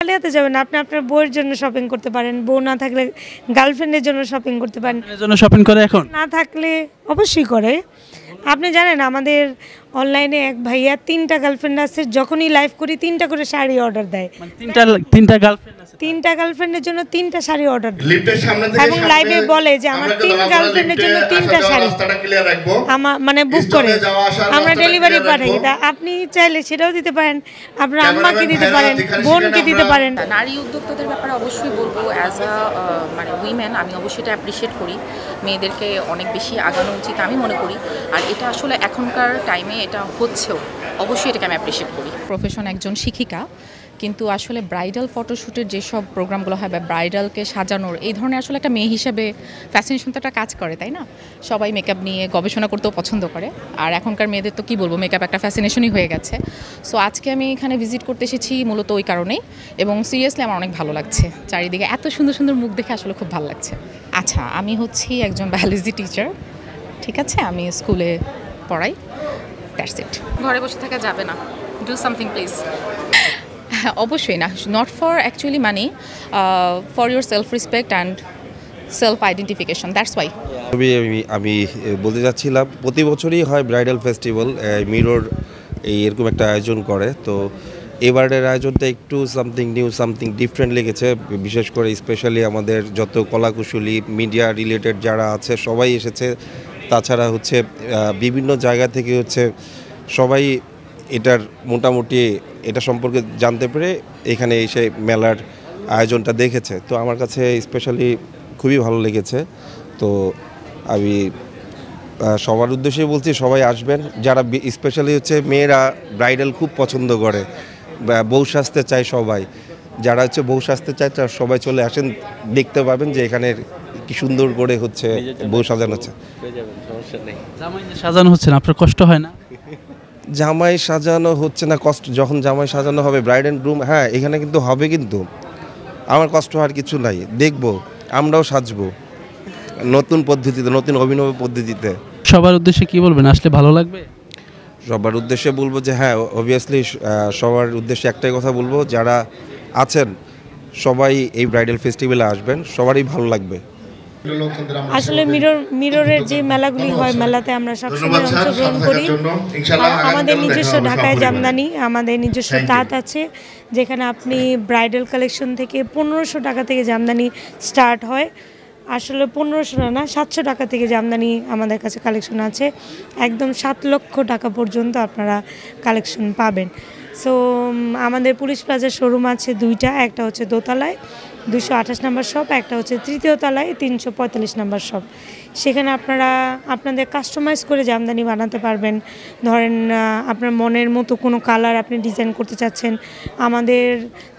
খালিয়াতে যাবেন না, আপনি আপনার বউয়ের জন্য শপিং করতে পারেন, বউ না থাকলে গার্লফ্রেন্ডের জন্য শপিং করতে পারেন। এর জন্য শপিং করে এখন না থাকলে অবশ্যই করে। আপনি জানেন আমাদের অনলাইনে এক ভাইয়া 3টা গার্লফ্রেন্ড আছে, যখনই লাইভ করি 3টা করে শাড়ি অর্ডার দেয়। মানে তিনটা গার্লফ্রেন্ড আছে, 3টা গার্লফ্রেন্ডের জন্য 3টা শাড়ি অর্ডার দেয় লিফটের সামনে থেকে এবং লাইভে বলে যে আমার 3 গার্লফ্রেন্ডের জন্য 3টা শাড়ি রাস্তাটা ক্লিয়ার রাখবো, আমার মানে বুক করে আমরা ডেলিভারি পাঠাই। তা আপনি চাইলে সেটাও দিতে পারেন, আপনার আম্মাকে দিতে পারেন, বোনকে দিতে পারেন। নারী উদ্যোক্তাদের ব্যাপারে অবশ্যই বলবো অ্যাজ আ মানে উইমেন আমি অবশ্যই এটা অ্যাপ্রিসিয়েট করি। মেয়েদেরকে অনেক বেশি আগানো উচিত আমি মনে করি, আর এটা আসলে এখনকার টাইমে এটা হচ্ছেও, অবশ্যই এটাকে আমি অ্যাপ্রিসিয়েট করি। প্রফেশন একজন শিক্ষিকা, কিন্তু আসলে ব্রাইডাল ফটোশ্যুটের যেসব প্রোগ্রামগুলো হয় বা ব্রাইডালকে সাজানোর এই ধরনের আসলে একটা মেয়ে হিসেবে ফ্যাশনেশন তো একটা কাজ করে, তাই না? সবাই মেকআপ নিয়ে গবেষণা করতেও পছন্দ করে, আর এখনকার মেয়েদের তো কী বলবো, মেকআপ একটা ফ্যাসিনেশনই হয়ে গেছে। সো আজকে আমি এখানে ভিজিট করতে এসেছি মূলত ওই কারণেই, এবং সিরিয়াসলি আমার অনেক ভালো লাগছে। চারিদিকে এত সুন্দর সুন্দর মুখ দেখে আসলে খুব ভালো লাগছে। আচ্ছা, আমি হচ্ছি একজন বায়োলজি টিচার, ঠিক আছে? আমি স্কুলে পড়াই, দ্যাটস ইট। ঘরে বসে থাকা যাবে না, ডু সামথিং প্লিজ। অবশ্যই না, not for actually money, for your self respect and self identification, that's why. আমি বলতে চাচ্ছিলাম প্রতি বছরই হয় ব্রাইডাল ফেস্টিভ্যাল, মিরর এরকম একটা আয়োজন করে। তো এবারের আয়োজনটা একটু সামথিং নিউ, সামথিং ডিফারেন্ট লেগেছে। বিশেষ করে স্পেশালি আমাদের যত কলাকুশলী মিডিয়া রিলেটেড যারা আছে সবাই এসেছে। তাছাড়া হচ্ছে বিভিন্ন জায়গা থেকে হচ্ছে সবাই এটার মোটামুটি এটা সম্পর্কে জানতে পেরে এখানে এসে মেলার আয়োজনটা দেখেছে। তো আমার কাছে স্পেশালি খুবই ভালো লেগেছে। তো আমি সবার উদ্দেশ্যে বলছি সবাই আসবেন, যারা স্পেশালি হচ্ছে মেয়েরা ব্রাইডাল খুব পছন্দ করে, বউ সাজতে চায় সবাই, যারা হচ্ছে বউ সাজতে চায় তারা সবাই চলে আসেন, দেখতে পাবেন যে এখানে কি সুন্দর করে হচ্ছে বউ সাজানো হচ্ছে। জামাই সাজানো হচ্ছে না, আপনার কষ্ট হয় না? জামাই সাজানো হচ্ছে না কষ্ট, যখন জামাই সাজানো হবে ব্রাইড অ্যান্ড গ্রুম, হ্যাঁ এখানে কিন্তু হবে, কিন্তু আমার কষ্ট হওয়ার কিছু নাই। দেখবো আমরাও সাজবো নতুন পদ্ধতিতে, নতুন অভিনব পদ্ধতিতে। সবার উদ্দেশ্যে কি বলবেন, আসলে ভালো লাগবে? সবার উদ্দেশ্যে বলবো যে হ্যাঁ অবভিয়াসলি সবার উদ্দেশ্যে একটাই কথা বলবো, যারা আছেন সবাই এই ব্রাইডাল ফেস্টিভ্যালে আসবেন, সবারই ভালো লাগবে। আসলে মিররের যে মেলাগুলি হয়, মেলাতে আমরা সবসময় অংশগ্রহণ করি। আমাদের নিজস্ব ঢাকায় জামদানি, আমাদের নিজস্ব তাঁত আছে, যেখানে আপনি ব্রাইডাল কালেকশন থেকে 1500 টাকা থেকে জামদানি স্টার্ট হয়। আসলে 1500 না, 700 টাকা থেকে জামদানি আমাদের কাছে কালেকশন আছে, একদম 7 লক্ষ টাকা পর্যন্ত আপনারা কালেকশন পাবেন। সো আমাদের পুলিশ প্লাজার শোরুম আছে 2টা, একটা হচ্ছে দোতলায় 228 নম্বর শপ, একটা হচ্ছে 3য় তলায় 345 নম্বর শপ। সেখানে আপনারা আপনাদের কাস্টমাইজ করে জামদানি বানাতে পারবেন। ধরেন আপনার মনের মতো কোনো কালার আপনি ডিজাইন করতে চাচ্ছেন, আমাদের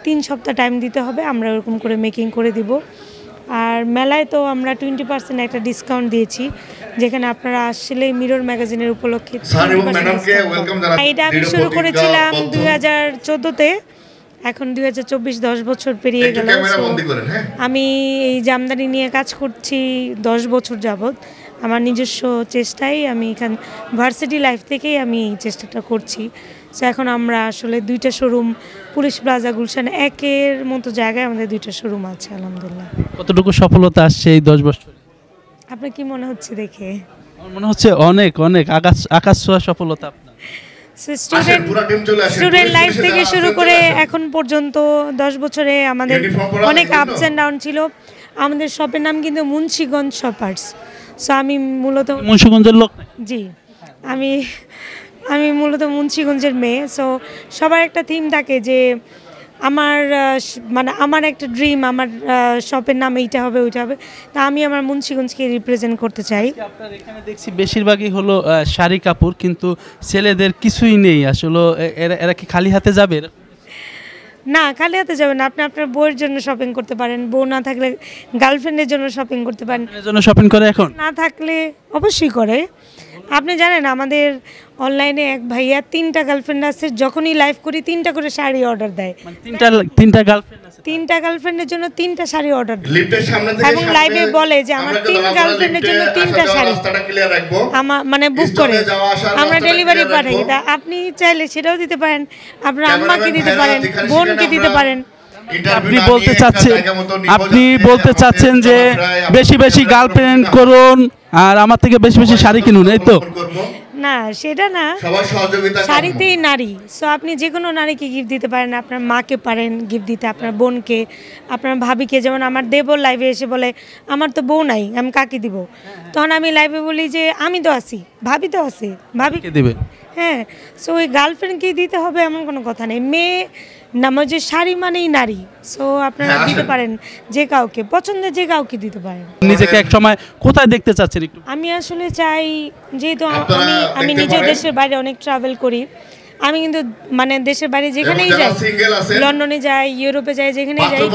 3 সপ্তাহ টাইম দিতে হবে, আমরা ওরকম করে মেকিং করে দিব। আর মেলায় তো আমরা 20% একটা ডিসকাউন্ট দিয়েছি, যেখানে আপনারা আসলে মিরর ম্যাগাজিনের উপলক্ষে। এটা আমি শুরু করেছিলাম 2014-তে, এখন 2024, 10 বছর পেরিয়ে গেল। আমি এই জামদানি নিয়ে কাজ করছি 10 বছর যাবৎ। আমার নিজস্ব চেষ্টায় আমি এখান ভার্সিটি লাইফ থেকেই আমি এই চেষ্টাটা করছি। সো এখন আমরা আসলে 2টা শোরুম, পুলিশ প্লাজা, গুলশান, একের মতো জায়গায় আমাদের 2টা শোরুম আছে আলহামদুলিল্লাহ। কতটুকু সফলতা আসছে এই 10 বছর? আপনার কি মনে হচ্ছে দেখে? আমার মনে হচ্ছে অনেক অনেক আকাশ ছোঁয়া সফলতা আপনার। স্টুডেন্ট লাইফ থেকে শুরু করে এখন পর্যন্ত 10 বছরে আমাদের অনেক আপস অ্যান্ড ডাউন ছিল। আমাদের শপের নাম কিন্তু মুন্সিগঞ্জ শপার্স। সো আমি মূলত মুন্সিগঞ্জের লোক। জি, আমি মূলত মুন্সিগঞ্জের মেয়ে। সো সবার একটা থিম থাকে যে আমার একটা ড্রিম, আমার শপের নাম এইটা হবে, ওইটা হবে। তা আমি আমার মুন্সিগঞ্জকে রিপ্রেজেন্ট করতে চাই। আপনার এখানে দেখছি বেশিরভাগই হলো শাড়ি কাপড়, কিন্তু ছেলেদের কিছুই নেই। আসলে এরা কি খালি হাতে যাবে? না, খালি হাতে যাবেন না, আপনি আপনার বউয়ের জন্য শপিং করতে পারেন, বউ না থাকলে গার্লফ্রেন্ডের জন্য শপিং করতে পারেন। এর জন্য শপিং করে এখন? না থাকলে অবশ্যই করে। আপনি জানেন আমাদের অনলাইনে এক ভাইয়া 3টা গার্লফ্রেন্ড আছে, যখনই লাইভ করি 3টা করে শাড়ি অর্ডার দেয়। মানে তিনটা গার্লফ্রেন্ড আছে, 3টা গার্লফ্রেন্ডের জন্য 3টা শাড়ি অর্ডার দেয় লিফটের সামনে থেকে এবং লাইভে বলে যে আমার 3 গার্লফ্রেন্ডের জন্য 3টা শাড়ি রাস্তাটা ক্লিয়ার রাখবো, আমার মানে বুক করে আমরা ডেলিভারি পাঠাই। তা আপনি চাইলে সেটাও দিতে পারেন, আপনার আম্মাকে দিতে পারেন, বোনকে দিতে পারেন। আপনি বলতে চাচ্ছেন যে বেশি বেশি গার্লফ্রেন্ড করুন আর আমার থেকে বেশি বেশি শাড়ি কিনুন, এই তো? না, সেটা না, সবার সহযোগিতা শাড়িতেই নারী। সো আপনি যে কোনো নারীকে গিফট দিতে পারেন, আপনার মাকে পারেন গিফট দিতে, আপনার বোনকে, আপনার ভাবিকে। যেমন আমার দেবো লাইভে এসে বলে আমার তো বউ নাই, আমি কাকে দিব? তখন আমি লাইভে বলি যে আমি তো আছি, ভাবি তো আছে, ভাবিকে দিবে। হ্যাঁ, সো ওই গার্লফ্রেন্ডকেই দিতে হবে এমন কোনো কথা নেই। মেয়ে নামাজের শাড়ি মানেই নারী। সো আপনারা দিতে পারেন যে কাউকে, পছন্দের যে কাউকে দিতে পারেন। নিজেকে এক সময় কোথায় দেখতে চাচ্ছেন একটু? আমি আসলে চাই, যেহেতু আমি নিজে দেশের বাইরে অনেক ট্রাভেল করি, আমি কিন্তু মানে দেশের বাইরে যেখানেই যাই, লন্ডনে যাই, ইউরোপে যাই, যেখানেই যাই,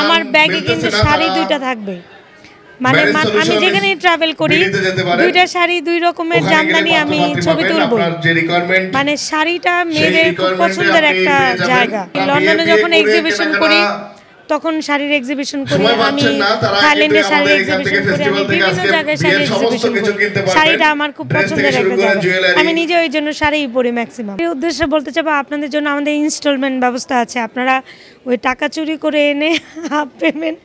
আমার ব্যাগে কিন্তু শাড়ি দুইটা থাকবে। মানে আমি যেখানে ট্রাভেল করি, দুইটা শাড়ি, দুই রকমের জামদানি আমি ছবি তুলবো। মানে শাড়িটা মেয়েদের খুব পছন্দের একটা জায়গা। লন্ডনে যখন এক্সিবিশন করি তখন শাড়ির এক্সিবিশন করি, আমি থাইল্যান্ডে শাড়ির এক্সিবিশন করি, আমি বিভিন্ন জায়গায় শাড়ির এক্সিবিশন করি। শাড়িটা আমার খুব পছন্দের একটা জায়গা, আমি নিজে ওই জন্য শাড়িই পরি ম্যাক্সিমাম। এই উদ্দেশ্যে বলতে চাইবো আপনাদের জন্য আমাদের ইনস্টলমেন্ট ব্যবস্থা আছে, আপনারা ওই টাকা চুরি করে এনে হাফ পেমেন্ট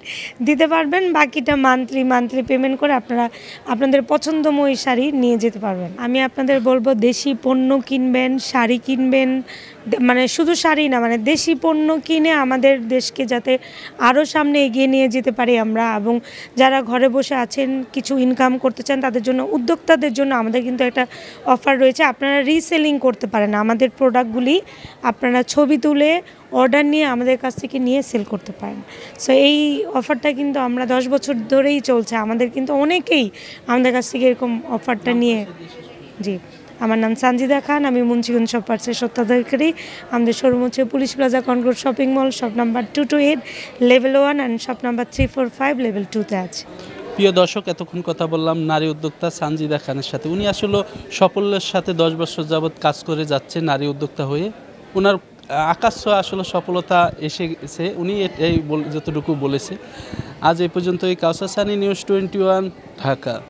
দিতে পারবেন, বাকিটা মান্থলি পেমেন্ট করে আপনারা আপনাদের পছন্দময় শাড়ি নিয়ে যেতে পারবেন। আমি আপনাদের বলবো দেশি পণ্য কিনবেন, শাড়ি কিনবেন, মানে শুধু শাড়ি না, মানে দেশি পণ্য কিনে আমাদের দেশকে যাতে আরও সামনে এগিয়ে নিয়ে যেতে পারি আমরা। এবং যারা ঘরে বসে আছেন, কিছু ইনকাম করতে চান, তাদের জন্য, উদ্যোক্তাদের জন্য আমাদের কিন্তু একটা অফার রয়েছে। আপনারা রিসেলিং করতে পারেন আমাদের প্রোডাক্টগুলি, আপনারা ছবি তুলে অর্ডার নিয়ে আমাদের কাছ থেকে নিয়ে সেল করতে পারেন। সো এই অফারটা কিন্তু আমরা 10 বছর ধরেই চলছে, আমাদের কিন্তু অনেকেই আমাদের কাছ থেকে এরকম অফারটা নিয়ে। জি, আমার নাম সানজিদা খান, আমি মুন্সিগঞ্জ শপ পার্টসের স্বত্বাধিকারী। আমাদের শোরুম হচ্ছে police plaza Concord shopping mall, shop number 228 level 1 and shop number 345 level 2-তে আছে। প্রিয় দর্শক, এতক্ষণ কথা বললাম নারী উদ্যোক্তা সানজিদা খানের সাথে। উনি আসলে সাফল্যের সাথে 10 বছর যাবৎ কাজ করে যাচ্ছে নারী উদ্যোক্তা হয়ে। ওনার আকাশ ছোঁয়া আসলে সফলতা এসে গেছে, উনি এই যতটুকু বলেছে। আজ এই পর্যন্ত। কাউসার সানি, নিউজ 21, ঢাকা।